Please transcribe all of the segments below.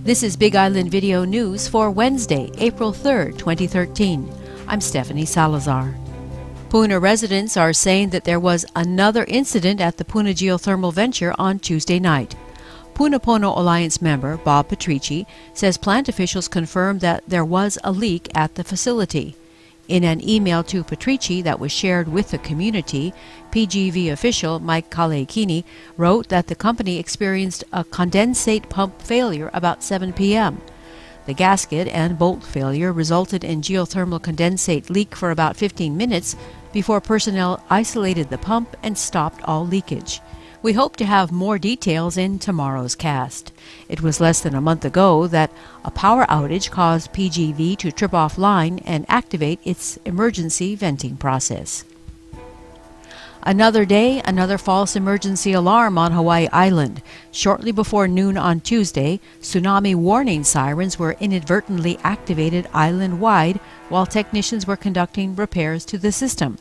This is Big Island Video News for Wednesday, April 3rd, 2013. I'm Stephanie Salazar. Puna residents are saying that there was another incident at the Puna Geothermal venture on Tuesday night. Puna Pono Alliance member Bob Patrici says plant officials confirmed that there was a leak at the facility. In an email to Patrici that was shared with the community, PGV official Mike Kalekini wrote that the company experienced a condensate pump failure about 7 p.m. The gasket and bolt failure resulted in geothermal condensate leak for about 15 minutes before personnel isolated the pump and stopped all leakage. We hope to have more details in tomorrow's cast. It was less than a month ago that a power outage caused PGV to trip offline and activate its emergency venting process. Another day, another false emergency alarm on Hawaii Island. Shortly before noon on Tuesday, tsunami warning sirens were inadvertently activated island-wide while technicians were conducting repairs to the system.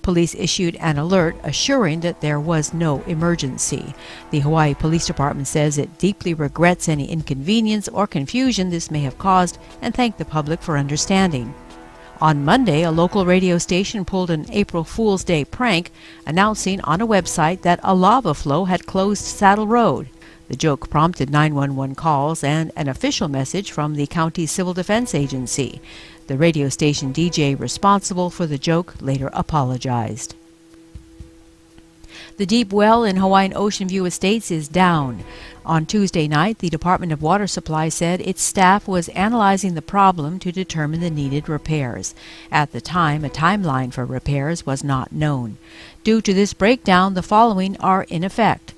Police issued an alert assuring that there was no emergency. The Hawaii Police Department says it deeply regrets any inconvenience or confusion this may have caused and thanked the public for understanding. On Monday, a local radio station pulled an April Fool's Day prank, announcing on a website that a lava flow had closed Saddle Road. The joke prompted 911 calls and an official message from the county civil defense agency. The radio station DJ responsible for the joke later apologized. The deep well in Hawaiian Ocean View Estates is down. On Tuesday night, the Department of Water Supply said its staff was analyzing the problem to determine the needed repairs. At the time, a timeline for repairs was not known. Due to this breakdown, the following are in effect.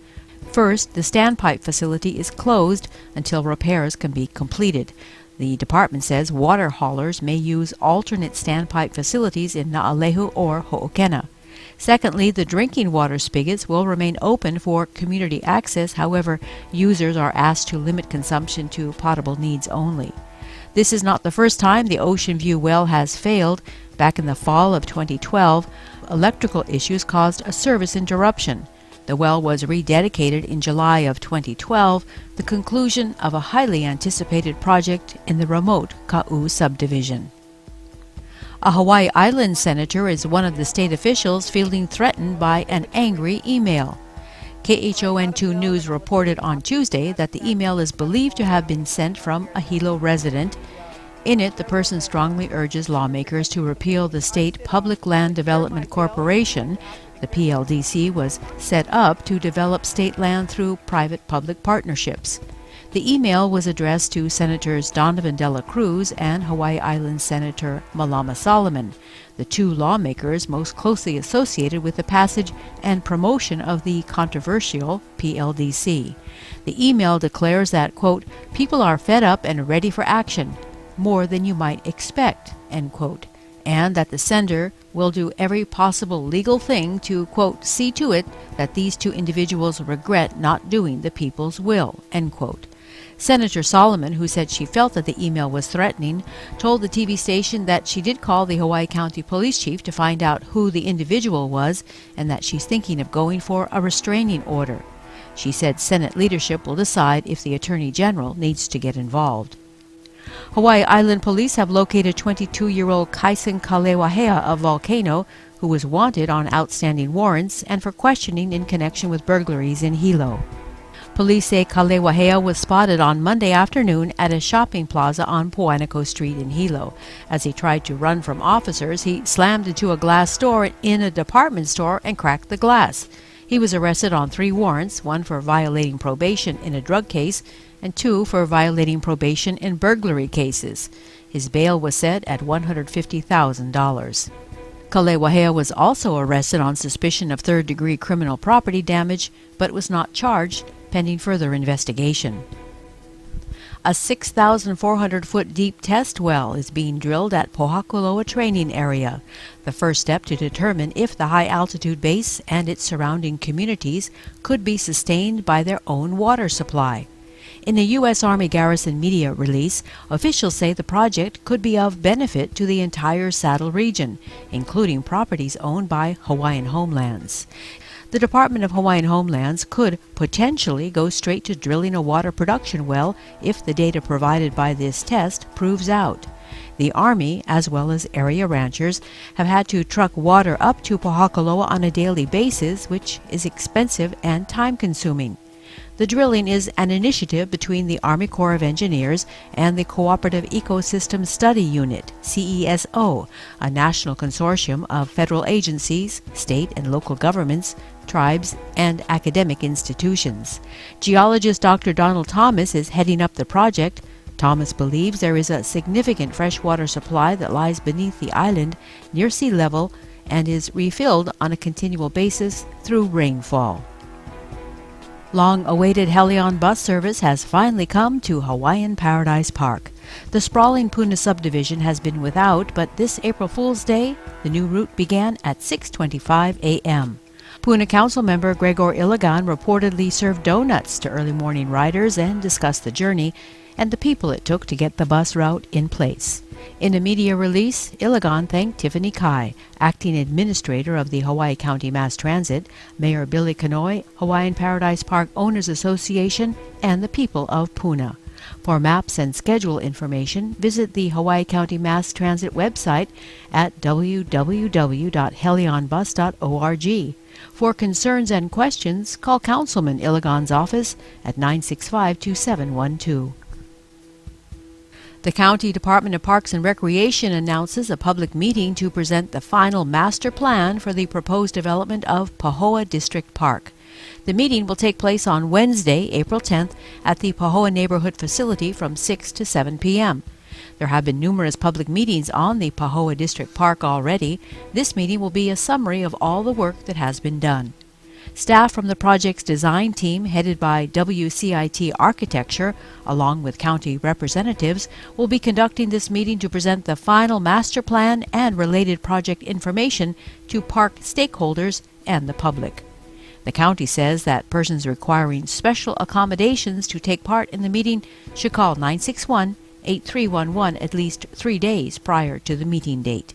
First, the standpipe facility is closed until repairs can be completed. The department says water haulers may use alternate standpipe facilities in Naalehu or Ho'okena. Secondly, the drinking water spigots will remain open for community access. However, users are asked to limit consumption to potable needs only. This is not the first time the Ocean View well has failed. Back in the fall of 2012, electrical issues caused a service interruption. The well was rededicated in July of 2012, the conclusion of a highly anticipated project in the remote Ka'u subdivision. A Hawaii Island senator is one of the state officials feeling threatened by an angry email. KHON2 News reported on Tuesday that the email is believed to have been sent from a Hilo resident. In it, the person strongly urges lawmakers to repeal the State Public Land Development Corporation. The PLDC was set up to develop state land through private-public partnerships. The email was addressed to Senators Donovan Dela Cruz and Hawaii Island Senator Malama Solomon, the two lawmakers most closely associated with the passage and promotion of the controversial PLDC. The email declares that, quote, people are fed up and ready for action, more than you might expect, end quote, and that the sender will do every possible legal thing to, quote, see to it that these two individuals regret not doing the people's will, end quote. Senator Solomon, who said she felt that the email was threatening, told the TV station that she did call the Hawaii County Police Chief to find out who the individual was and that she's thinking of going for a restraining order. She said Senate leadership will decide if the Attorney General needs to get involved. Hawaii Island police have located 22-year-old Kaisen Kalewahea of Volcano, who was wanted on outstanding warrants and for questioning in connection with burglaries in Hilo. Police say Kalewahea was spotted on Monday afternoon at a shopping plaza on Poanico Street in Hilo. As he tried to run from officers, he slammed into a glass door in a department store and cracked the glass. He was arrested on 3 warrants, 1 for violating probation in a drug case and 2 for violating probation in burglary cases. His bail was set at $150,000. Kalewahea was also arrested on suspicion of third-degree criminal property damage, but was not charged, pending further investigation. A 6,400-foot deep test well is being drilled at Pohakuloa training area, the first step to determine if the high-altitude base and its surrounding communities could be sustained by their own water supply. In a U.S. Army Garrison media release, officials say the project could be of benefit to the entire Saddle region, including properties owned by Hawaiian homelands. The Department of Hawaiian Homelands could potentially go straight to drilling a water production well if the data provided by this test proves out. The Army, as well as area ranchers, have had to truck water up to Pahoa on a daily basis, which is expensive and time-consuming. The drilling is an initiative between the Army Corps of Engineers and the Cooperative Ecosystem Study Unit, CESO, a national consortium of federal agencies, state and local governments, tribes, and academic institutions. Geologist Dr. Donald Thomas is heading up the project. Thomas believes there is a significant freshwater supply that lies beneath the island near sea level and is refilled on a continual basis through rainfall. Long-awaited Helion bus service has finally come to Hawaiian Paradise Park. The sprawling Puna subdivision has been without, but this April Fool's Day, the new route began at 6:25 a.m. Puna Council member Gregor Iligan reportedly served donuts to early morning riders and discussed the journey and the people it took to get the bus route in place. In a media release, Iligan thanked Tiffany Kai, acting administrator of the Hawaii County Mass Transit, Mayor Billy Kanoi, Hawaiian Paradise Park Owners Association, and the people of Puna. For maps and schedule information, visit the Hawaii County Mass Transit website at www.helionbus.org. For concerns and questions, call Councilman Iligan's office at 965-2712. The County Department of Parks and Recreation announces a public meeting to present the final master plan for the proposed development of Pahoa District Park. The meeting will take place on Wednesday, April 10th, at the Pahoa Neighborhood Facility from 6 to 7 p.m. There have been numerous public meetings on the Pahoa District Park already. This meeting will be a summary of all the work that has been done. Staff from the project's design team, headed by WCIT Architecture, along with county representatives, will be conducting this meeting to present the final master plan and related project information to park stakeholders and the public. The county says that persons requiring special accommodations to take part in the meeting should call 961-8311 at least 3 days prior to the meeting date.